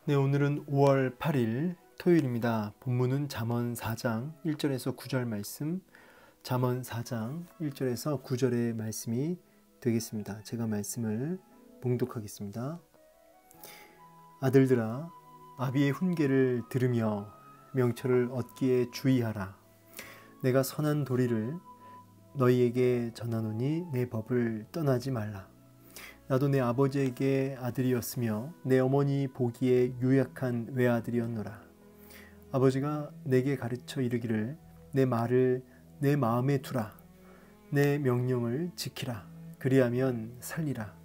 네, 오늘은 5월 8일 토요일입니다. 본문은 잠언 4장 1절에서 9절 말씀, 잠언 4장 1절에서 9절의 말씀이 되겠습니다. 제가 말씀을 봉독하겠습니다. 아들들아, 아비의 훈계를 들으며 명철을 얻기에 주의하라. 내가 선한 도리를 너희에게 전하노니 내 법을 떠나지 말라. 나도 내 아버지에게 아들이었으며 내 어머니 보기에 유약한 외아들이었노라. 아버지가 내게 가르쳐 이르기를 내 말을 내 마음에 두라. 내 명령을 지키라. 그리하면 살리라.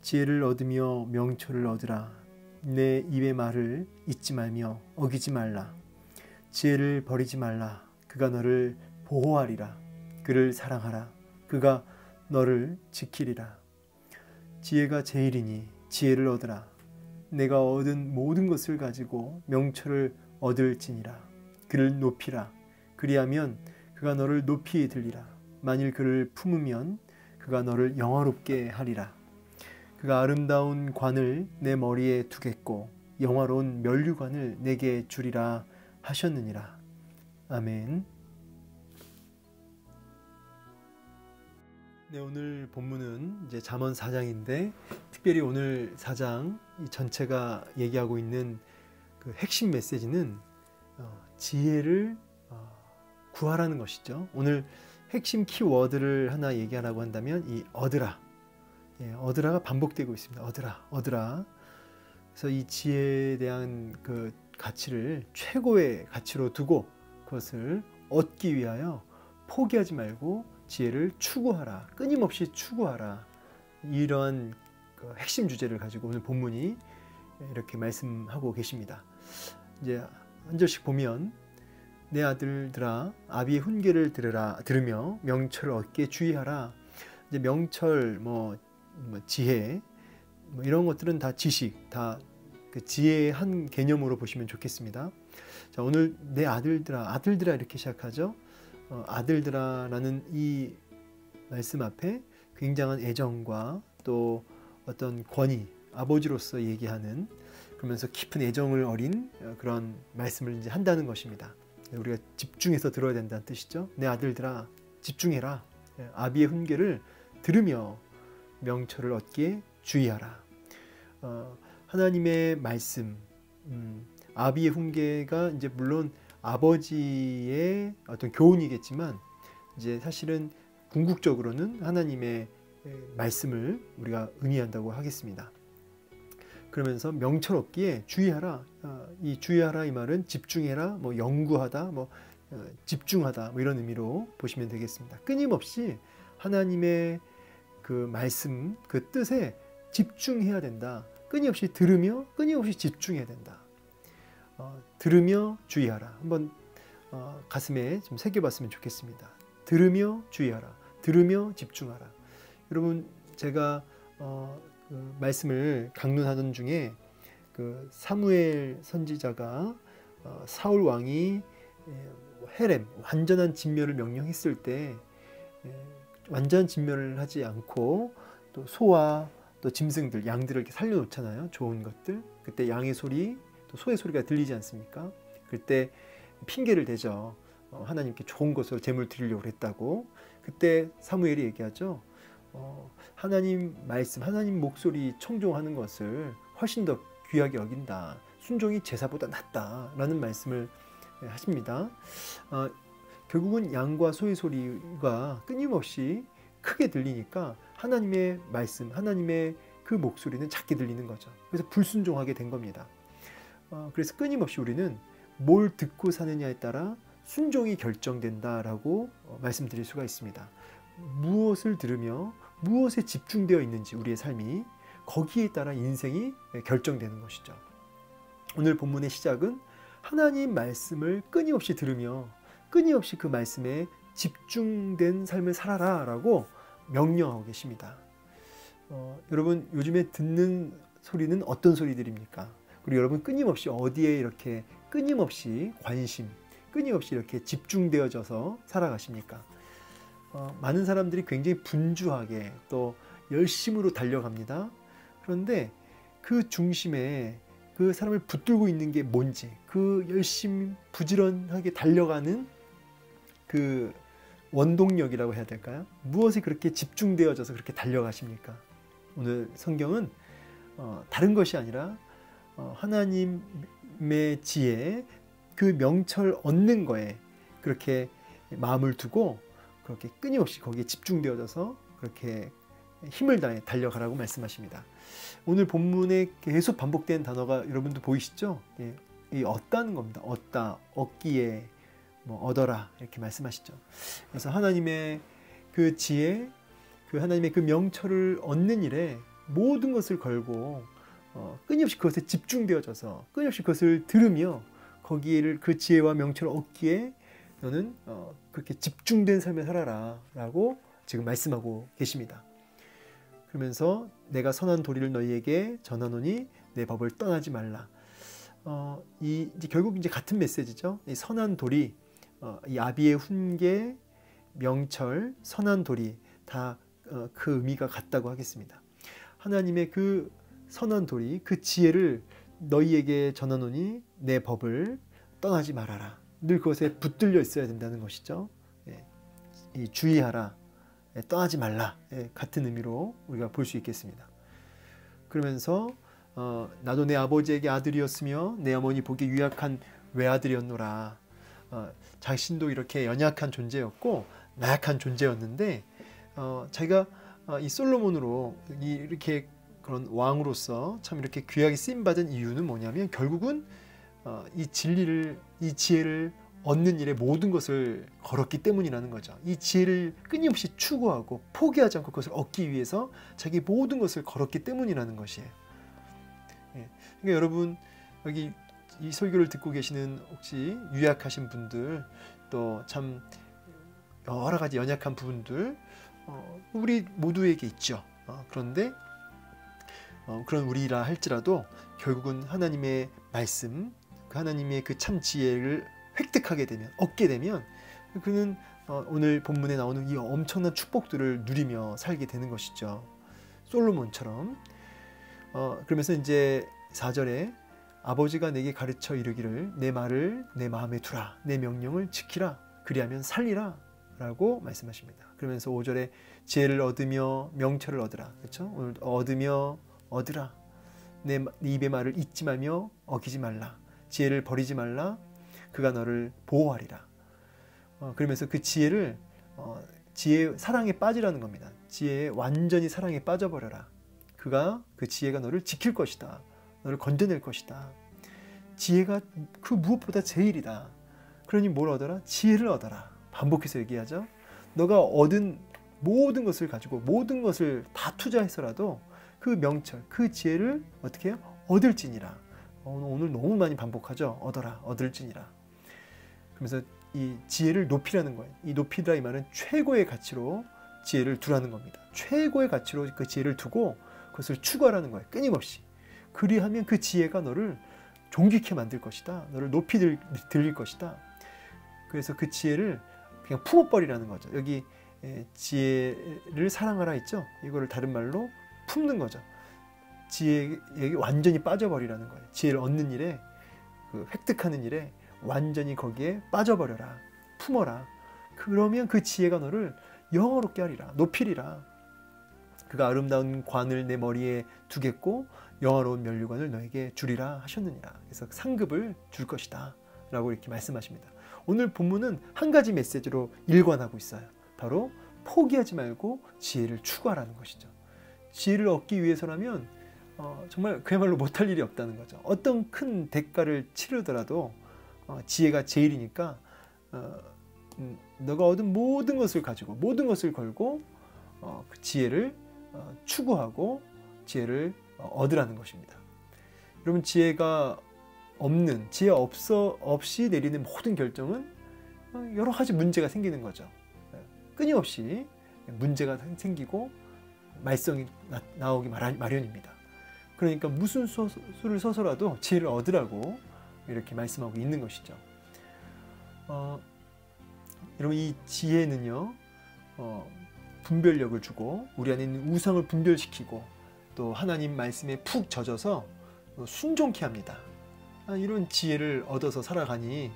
지혜를 얻으며 명철을 얻으라. 내 입의 말을 잊지 말며 어기지 말라. 지혜를 버리지 말라. 그가 너를 보호하리라. 그를 사랑하라. 그가 너를 지키리라. 지혜가 제일이니 지혜를 얻으라. 내가 얻은 모든 것을 가지고 명철을 얻을지니라. 그를 높이라. 그리하면 그가 너를 높이 들리라. 만일 그를 품으면 그가 너를 영화롭게 하리라. 그가 아름다운 관을 내 머리에 두겠고 영화로운 면류관을 내게 주리라 하셨느니라. 아멘. 네, 오늘 본문은 이제 잠언 4장인데 특별히 오늘 4장 이 전체가 얘기하고 있는 그 핵심 메시지는 지혜를 구하라는 것이죠. 오늘 핵심 키워드를 하나 얘기하라고 한다면 이 얻으라. 얻으라가 반복되고 있습니다. 얻으라, 얻으라. 그래서 이 지혜에 대한 그 가치를 최고의 가치로 두고 그것을 얻기 위하여 포기하지 말고 지혜를 추구하라. 끊임없이 추구하라. 이러한 그 핵심 주제를 가지고 오늘 본문이 이렇게 말씀하고 계십니다. 이제 한 절씩 보면 내 아들들아 아비의 훈계를 들으며 명철을 얻게 주의하라. 이제 명철 지혜 이런 것들은 다 지식, 다 그 지혜의 한 개념으로 보시면 좋겠습니다. 자, 오늘 내 아들들아 이렇게 시작하죠. 아들들아라는 이 말씀 앞에 굉장한 애정과 또 어떤 권위, 아버지로서 얘기하는 그러면서 깊은 애정을 어린 그런 말씀을 이제 한다는 것입니다. 우리가 집중해서 들어야 된다는 뜻이죠. 내 아들들아 집중해라. 아비의 훈계를 들으며 명철을 얻기에 주의하라. 하나님의 말씀, 아비의 훈계가 이제 물론 아버지의 어떤 교훈이겠지만 이제 사실은 궁극적으로는 하나님의 말씀을 우리가 의미한다고 하겠습니다. 그러면서 명철 얻기에 주의하라. 이 주의하라 이 말은 집중해라, 연구하다, 집중하다 이런 의미로 보시면 되겠습니다. 끊임없이 하나님의 그 말씀, 그 뜻에 집중해야 된다. 끊임없이 들으며 끊임없이 집중해야 된다. 들으며 주의하라. 한번 가슴에 좀 새겨봤으면 좋겠습니다. 들으며 주의하라. 들으며 집중하라. 여러분 제가 그 말씀을 강론하던 중에 그 사무엘 선지자가 사울 왕이 헤렘 완전한 진멸을 명령했을 때 완전한 진멸을 하지 않고 또 소와 또 짐승들 양들을 이렇게 살려놓잖아요. 좋은 것들. 그때 양의 소리 또 소의 소리가 들리지 않습니까? 그때 핑계를 대죠. 하나님께 좋은 것으로 제물 드리려고 했다고. 그때 사무엘이 얘기하죠. 하나님 말씀, 하나님 목소리 청종하는 것을 훨씬 더 귀하게 여긴다. 순종이 제사보다 낫다라는 말씀을 하십니다. 결국은 양과 소의 소리가 끊임없이 크게 들리니까 하나님의 말씀, 하나님의 그 목소리는 작게 들리는 거죠. 그래서 불순종하게 된 겁니다. 그래서 끊임없이 우리는 뭘 듣고 사느냐에 따라 순종이 결정된다라고 말씀드릴 수가 있습니다. 무엇을 들으며 무엇에 집중되어 있는지 우리의 삶이 거기에 따라 인생이 결정되는 것이죠. 오늘 본문의 시작은 하나님 말씀을 끊임없이 들으며 끊임없이 그 말씀에 집중된 삶을 살아라 라고 명령하고 계십니다. 여러분 요즘에 듣는 소리는 어떤 소리들입니까? 그리고 여러분 끊임없이 어디에 이렇게 끊임없이 관심, 끊임없이 이렇게 집중되어져서 살아가십니까? 많은 사람들이 굉장히 분주하게 또 열심으로 달려갑니다. 그런데 그 중심에 그 사람을 붙들고 있는 게 뭔지, 그 열심히 부지런하게 달려가는 그 원동력이라고 해야 될까요? 무엇에 그렇게 집중되어져서 그렇게 달려가십니까? 오늘 성경은 다른 것이 아니라 하나님의 지혜, 그 명철 얻는 거에 그렇게 마음을 두고 그렇게 끊임없이 거기에 집중되어져서 그렇게 힘을 다해 달려가라고 말씀하십니다. 오늘 본문에 계속 반복된 단어가 여러분도 보이시죠? 예, 이 얻다는 겁니다. 얻다, 얻기에, 뭐 얻어라 이렇게 말씀하시죠. 그래서 하나님의 그 지혜, 그 하나님의 그 명철을 얻는 일에 모든 것을 걸고 끊임없이 그것에 집중되어져서 끊임없이 그것을 들으며 거기를 그 지혜와 명철을 얻기에 너는 그렇게 집중된 삶을 살아라 라고 지금 말씀하고 계십니다. 그러면서 내가 선한 도리를 너희에게 전하노니 내 법을 떠나지 말라. 이제 결국 이제 같은 메시지죠. 이 선한 도리, 이 아비의 훈계, 명철, 선한 도리 다 그 의미가 같다고 하겠습니다. 하나님의 그 선한 도리, 그 지혜를 너희에게 전하노니 내 법을 떠나지 말아라. 늘 그것에 붙들려 있어야 된다는 것이죠. 이 주의하라, 떠나지 말라, 같은 의미로 우리가 볼 수 있겠습니다. 그러면서 나도 내 아버지에게 아들이었으며 내 어머니 보기에 유약한 외아들이었노라. 자신도 이렇게 연약한 존재였고 나약한 존재였는데 자기가 이 솔로몬으로 이렇게 그런 왕으로서 참 이렇게 귀하게 쓰임받은 이유는 뭐냐면 결국은 이 진리를, 이 지혜를 얻는 일에 모든 것을 걸었기 때문이라는 거죠. 이 지혜를 끊임없이 추구하고 포기하지 않고 그것을 얻기 위해서 자기 모든 것을 걸었기 때문이라는 것이에요. 그러니까 여러분 여기 이 설교를 듣고 계시는 혹시 유약하신 분들, 또 참 여러 가지 연약한 부분들 우리 모두에게 있죠. 그런데 그런 우리라 할지라도 결국은 하나님의 말씀, 그 하나님의 그 참 지혜를 획득하게 되면, 얻게 되면 그는 오늘 본문에 나오는 이 엄청난 축복들을 누리며 살게 되는 것이죠. 솔로몬처럼. 그러면서 이제 4절에 아버지가 내게 가르쳐 이르기를 내 말을 내 마음에 두라, 내 명령을 지키라, 그리하면 살리라 라고 말씀하십니다. 그러면서 5절에 지혜를 얻으며 명철을 얻으라. 그렇죠? 오늘 얻으며 얻으라. 내 입의 말을 잊지 말며 어기지 말라. 지혜를 버리지 말라. 그가 너를 보호하리라. 그러면서 그 지혜를 지혜 사랑에 빠지라는 겁니다. 지혜에 완전히 사랑에 빠져버려라. 그 지혜가 너를 지킬 것이다. 너를 건져낼 것이다. 지혜가 그 무엇보다 제일이다. 그러니 뭘 얻어라? 지혜를 얻어라. 반복해서 얘기하죠. 너가 얻은 모든 것을 가지고 모든 것을 다 투자해서라도 그 명철, 그 지혜를 어떻게 해요? 얻을지니라. 오늘 너무 많이 반복하죠. 얻어라, 얻을지니라. 그러면서 이 지혜를 높이라는 거예요. 이 높이라 이 말은 최고의 가치로 지혜를 두라는 겁니다. 최고의 가치로 그 지혜를 두고 그것을 추구하라는 거예요. 끊임없이. 그리하면 그 지혜가 너를 존귀케 만들 것이다. 너를 높이 들릴 것이다. 그래서 그 지혜를 그냥 품어버리라는 거죠. 여기 지혜를 사랑하라 있죠. 이거를 다른 말로 품는 거죠. 지혜에게 완전히 빠져버리라는 거예요. 지혜를 얻는 일에, 그 획득하는 일에 완전히 거기에 빠져버려라. 품어라. 그러면 그 지혜가 너를 영화롭게 하리라. 높이리라. 그가 아름다운 관을 내 머리에 두겠고 영화로운 면류관을 너에게 주리라 하셨느니라. 그래서 상급을 줄 것이다 라고 이렇게 말씀하십니다. 오늘 본문은 한 가지 메시지로 일관하고 있어요. 바로 포기하지 말고 지혜를 추구하라는 것이죠. 지혜를 얻기 위해서라면 정말 그야말로 못할 일이 없다는 거죠. 어떤 큰 대가를 치르더라도 지혜가 제일이니까 너가 얻은 모든 것을 가지고 모든 것을 걸고 그 지혜를 추구하고 지혜를 얻으라는 것입니다. 여러분 지혜가 없는, 지혜 없이 내리는 모든 결정은 여러 가지 문제가 생기는 거죠. 끊임없이 문제가 생기고 말썽이 나오기 마련입니다. 그러니까 무슨 수를 써서라도 지혜를 얻으라고 이렇게 말씀하고 있는 것이죠. 여러분 이 지혜는요 분별력을 주고 우리 안에 있는 우상을 분별시키고 또 하나님 말씀에 푹 젖어서 순종케 합니다. 이런 지혜를 얻어서 살아가니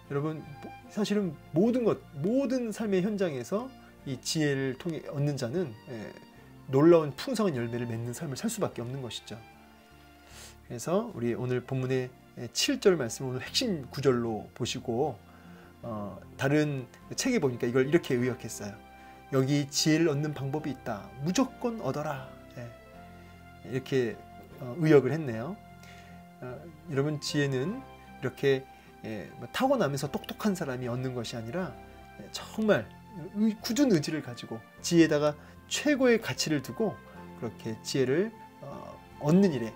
여러분 사실은 모든 삶의 현장에서 이 지혜를 통해 얻는 자는 놀라운 풍성한 열매를 맺는 삶을 살 수밖에 없는 것이죠. 그래서 우리 오늘 본문의 7절 말씀을 오늘 핵심 구절로 보시고 다른 책에 보니까 이걸 이렇게 의역했어요. 여기 지혜를 얻는 방법이 있다. 무조건 얻어라. 이렇게 의역을 했네요. 여러분 지혜는 이렇게 타고나면서 똑똑한 사람이 얻는 것이 아니라 정말 굳은 의지를 가지고 지혜에다가 최고의 가치를 두고 그렇게 지혜를 얻는 일에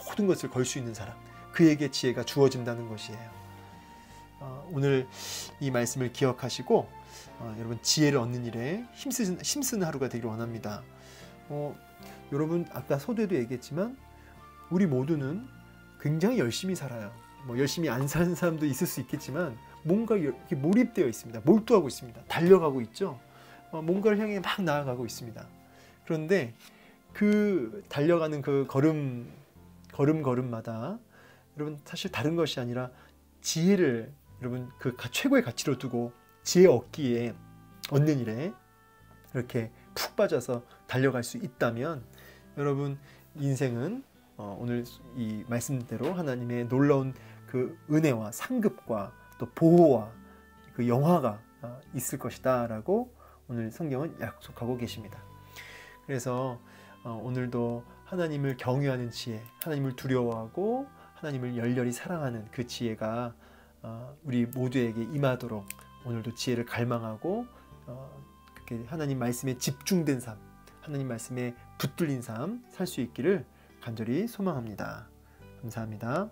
모든 것을 걸 수 있는 사람, 그에게 지혜가 주어진다는 것이에요. 오늘 이 말씀을 기억하시고 여러분 지혜를 얻는 일에 힘쓰는 하루가 되기를 원합니다. 여러분 아까 서두에도 얘기했지만 우리 모두는 굉장히 열심히 살아요. 열심히 안 사는 사람도 있을 수 있겠지만 뭔가 이렇게 몰입되어 있습니다. 몰두하고 있습니다. 달려가고 있죠. 뭔가를 향해 막 나아가고 있습니다. 그런데 그 달려가는 그 걸음마다 여러분 사실 다른 것이 아니라 지혜를 여러분 그 최고의 가치로 두고 지혜 얻는 일에 이렇게 푹 빠져서 달려갈 수 있다면 여러분 인생은 오늘 이 말씀대로 하나님의 놀라운 그 은혜와 상급과 또 보호와 그 영화가 있을 것이다 라고 오늘 성경은 약속하고 계십니다. 그래서 오늘도 하나님을 경외하는 지혜, 하나님을 두려워하고 하나님을 열렬히 사랑하는 그 지혜가 우리 모두에게 임하도록 오늘도 지혜를 갈망하고 그렇게 하나님 말씀에 집중된 삶, 하나님 말씀에 붙들린 삶 살 수 있기를 간절히 소망합니다. 감사합니다.